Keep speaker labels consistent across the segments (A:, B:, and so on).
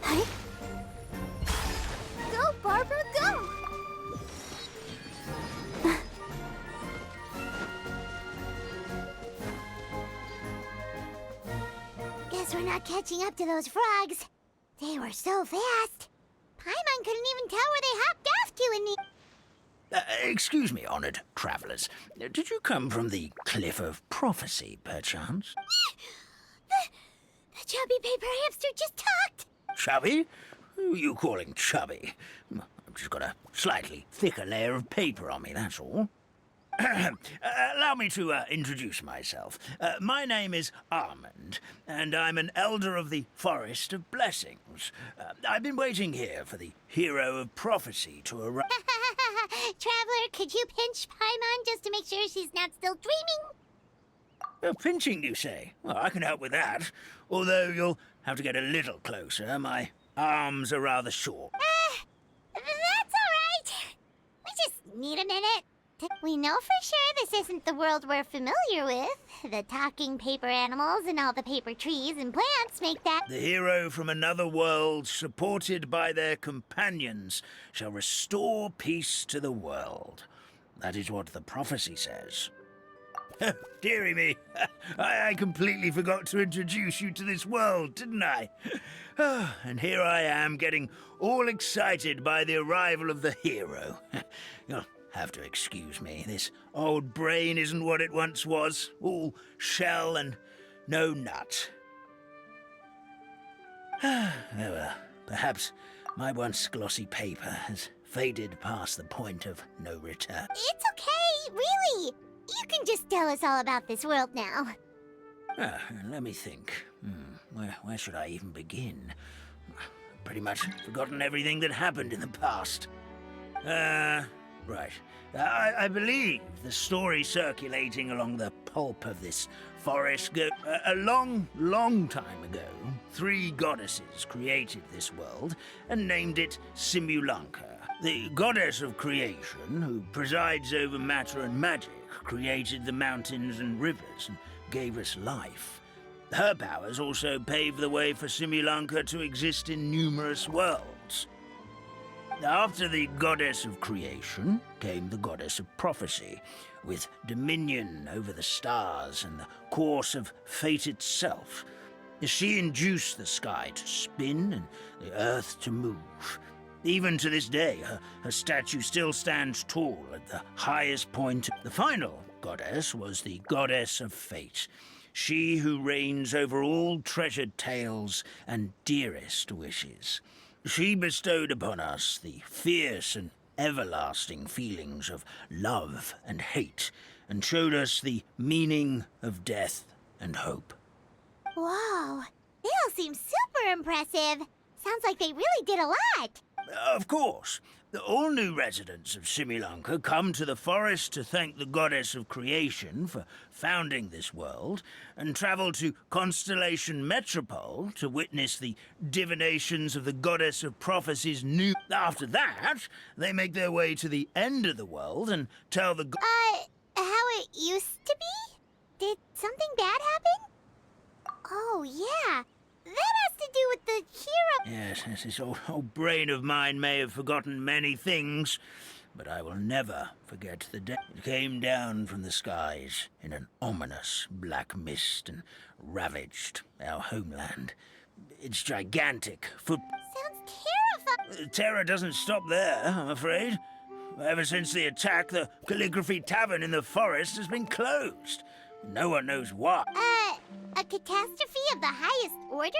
A: Hey? Go, Barbara, go! Guess we're not catching up to those frogs. They were so fast. Paimon couldn't even tell where they hopped off to in the...
B: Excuse me, honored travelers. Did you come from the Cliff of Prophecy, perchance?
A: The chubby paper hamster just talked!
B: Chubby? Who are you calling chubby? I've just got a slightly thicker layer of paper on me, that's all. Allow me to introduce myself. My name is Armand, and I'm an elder of the Forest of Blessings. I've been waiting here for the Hero of Prophecy to arrive.
A: Traveler, could you pinch Paimon just to make sure she's not still dreaming?
B: Pinching, you say? Well, I can help with that. Although you'll have to get a little closer. My arms are rather short.
A: That's all right. We just need a minute. We know for sure this isn't the world we're familiar with. The talking paper animals and all the paper trees and plants make that...
B: The hero from another world, supported by their companions, shall restore peace to the world. That is what the prophecy says. Dearie me, I completely forgot to introduce you to this world, didn't I? And here I am, getting all excited by the arrival of the hero. You'll have to excuse me. This old brain isn't what it once was, all shell and no nut. Oh well, perhaps my once glossy paper has faded past the point of no return.
A: It's okay, really. You can just tell us all about this world now.
B: Let me think. Where should I even begin? I've pretty much forgotten everything that happened in the past. Right. I believe the story circulating along the pulp of this forest goes... a long, long time ago, 3 goddesses created this world and named it Simulanka. The goddess of creation, who presides over matter and magic, created the mountains and rivers and gave us life. Her powers also paved the way for Simulanka to exist in numerous worlds. After the goddess of creation came the goddess of prophecy, with dominion over the stars and the course of fate itself. She induced the sky to spin and the earth to move. Even to this day, her statue still stands tall at the highest point. The final goddess was the goddess of fate, she who reigns over all treasured tales and dearest wishes. She bestowed upon us the fierce and everlasting feelings of love and hate, and showed us the meaning of death and hope.
A: Whoa, they all seem super impressive. Sounds like they really did a lot.
B: Of course. All new residents of Simulanka come to the forest to thank the goddess of creation for founding this world, and travel to Constellation Metropole to witness the divinations of the goddess of prophecy's new... After that, they make their way to the end of the world and tell the...
A: How it used to be? Did something bad happen? Oh, yeah. That has to do with the hero...
B: Yes, this old brain of mine may have forgotten many things, but I will never forget the day it came down from the skies in an ominous black mist and ravaged our homeland. Its gigantic foot...
A: Sounds terrifying.
B: Terror doesn't stop there, I'm afraid. Ever since the attack, the Calligraphy Tavern in the forest has been closed. No one knows why.
A: A catastrophe of the highest order?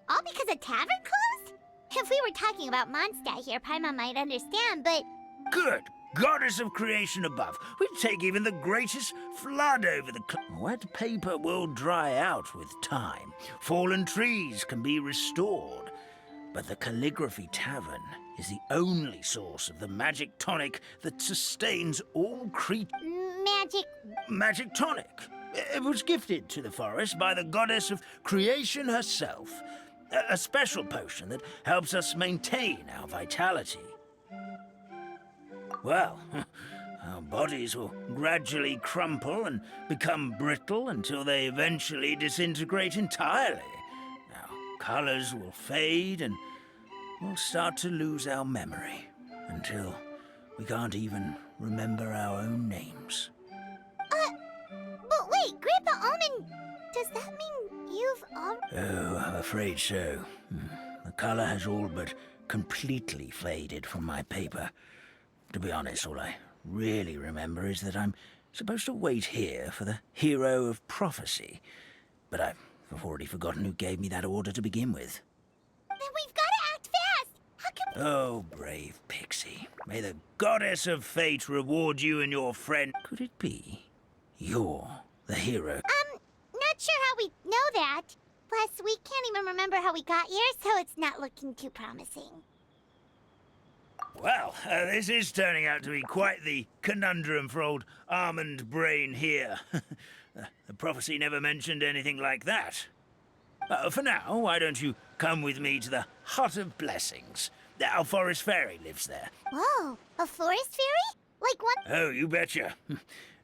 A: All because a tavern closed? If we were talking about Mondstadt here, Paimon might understand, but...
B: Good goddess of creation above, we'd take even the greatest flood over the... Wet paper will dry out with time. Fallen trees can be restored. But the Calligraphy Tavern is the only source of the magic tonic that sustains all creatures.
A: Magic...
B: Magic tonic. It was gifted to the forest by the goddess of creation herself. A special potion that helps us maintain our vitality. Well, our bodies will gradually crumple and become brittle until they eventually disintegrate entirely. Our colors will fade and we'll start to lose our memory until we can't even remember our own names.
A: But wait, Grandpa Almond, does that mean you've
B: Oh, I'm afraid so. The color has all but completely faded from my paper. To be honest, all I really remember is that I'm supposed to wait here for the hero of prophecy. But I've already forgotten who gave me that order to begin with.
A: Then we've got to act fast! How can
B: Oh, brave Pixie. May the goddess of fate reward you and your friend. Could it be you're the hero?
A: Not sure how we know that. Plus, we can't even remember how we got here, so it's not looking too promising.
B: Well, this is turning out to be quite the conundrum for old Almond Brain here. The prophecy never mentioned anything like that. For now, why don't you come with me to the Hut of Blessings? Our forest fairy lives there.
A: Whoa, a forest fairy? Like one?
B: Oh, you betcha.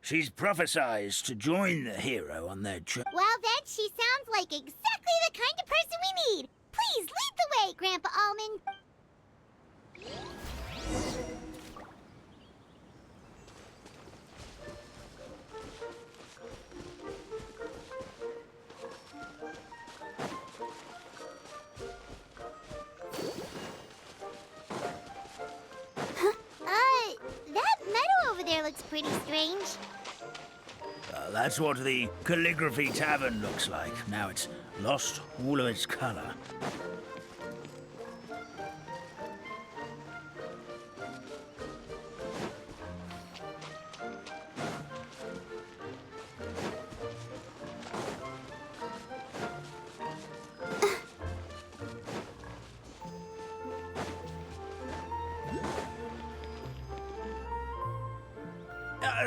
B: She's prophesied to join the hero on their journey.
A: Well, then she sounds like exactly the kind of person we need. Please lead the way, Grandpa Almond. That meadow over there looks pretty strange.
B: That's what the Calligraphy Tavern looks like. Now it's lost all of its color.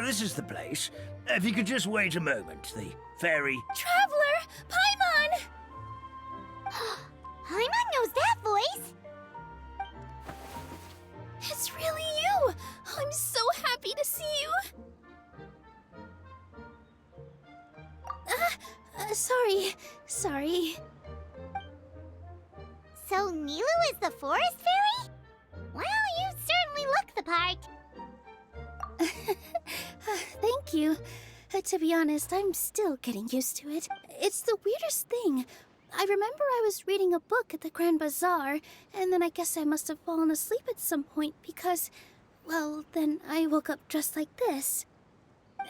B: This is the place. If you could just wait a moment, the fairy...
A: Traveler! Paimon! Paimon knows that voice!
C: It's really you! I'm so happy to see you! Sorry.
A: So Nilu is the forest fairy? Well, you certainly look the part.
C: Thank you. To be honest, I'm still getting used to it. It's the weirdest thing. I remember I was reading a book at the Grand Bazaar, and then I guess I must have fallen asleep at some point because, well, then I woke up dressed like this.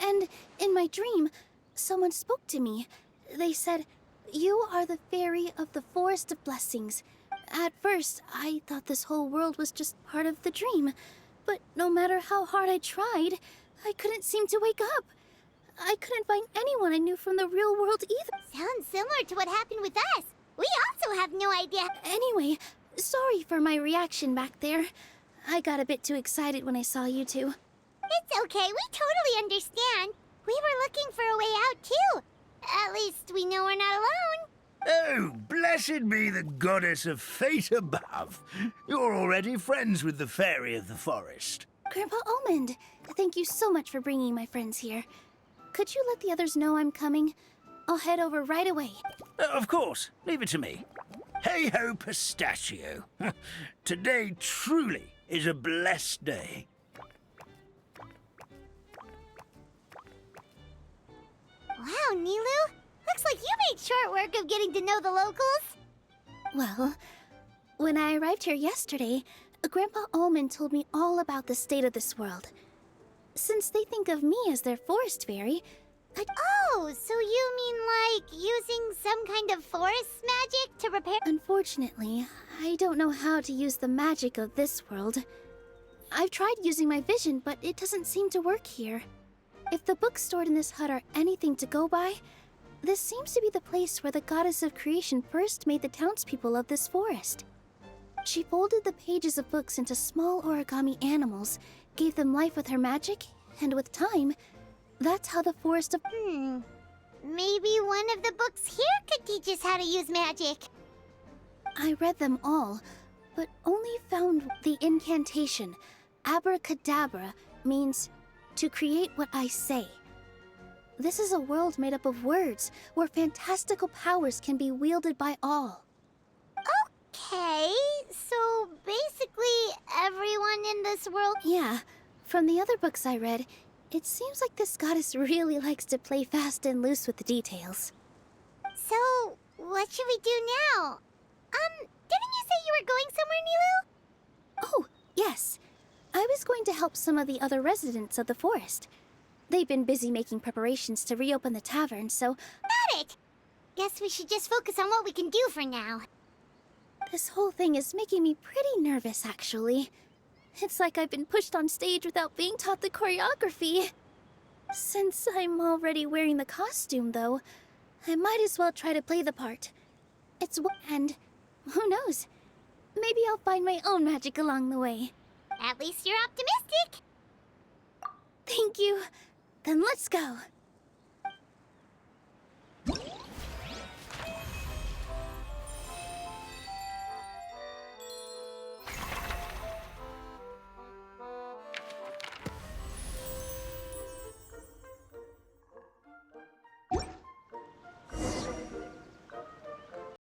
C: And in my dream, someone spoke to me. They said, "You are the fairy of the Forest of Blessings." At first, I thought this whole world was just part of the dream. But no matter how hard I tried, I couldn't seem to wake up. I couldn't find anyone I knew from the real world either.
A: Sounds similar to what happened with us. We also have no idea.
C: Anyway, sorry for my reaction back there. I got a bit too excited when I saw you two.
A: It's okay, we totally understand. We were looking for a way out, too. At least we know we're not alone.
B: Oh, blessed be the goddess of fate above. You're already friends with the fairy of the forest.
C: Grandpa Almond, thank you so much for bringing my friends here. Could you let the others know I'm coming? I'll head over right away.
B: Of course. Leave it to me. Hey-ho, pistachio. Today truly is a blessed day.
A: Wow, Nilu. Looks like you made short work of getting to know the locals.
C: Well, when I arrived here yesterday, Grandpa Almond told me all about the state of this world. Since they think of me as their forest fairy,
A: Oh, so you mean like using some kind of forest magic to repair?
C: unfortunately, I don't know how to use the magic of this world. I've tried using my vision, but it doesn't seem to work here. If the books stored in this hut are anything to go by, this seems to be the place where the goddess of creation first made the townspeople of this forest. She folded the pages of books into small origami animals, gave them life with her magic, and with time, that's how the forest of...
A: Maybe one of the books here could teach us how to use magic.
C: I read them all, but only found the incantation. Abracadabra means to create what I say. This is a world made up of words, where fantastical powers can be wielded by all.
A: Okay, so world?
C: Yeah, from the other books I read, it seems like this goddess really likes to play fast and loose with the details.
A: So, what should we do now? Didn't you say you were going somewhere, Nilu?
C: Oh, yes. I was going to help some of the other residents of the forest. They've been busy making preparations to reopen the tavern, so
A: Got it! Guess we should just focus on what we can do for now.
C: this whole thing is making me pretty nervous, actually. It's like I've been pushed on stage without being taught the choreography. Since I'm already wearing the costume, though, I might as well try to play the part. And who knows? Maybe I'll find my own magic along the way.
A: At least you're optimistic.
C: Thank you. Then let's go.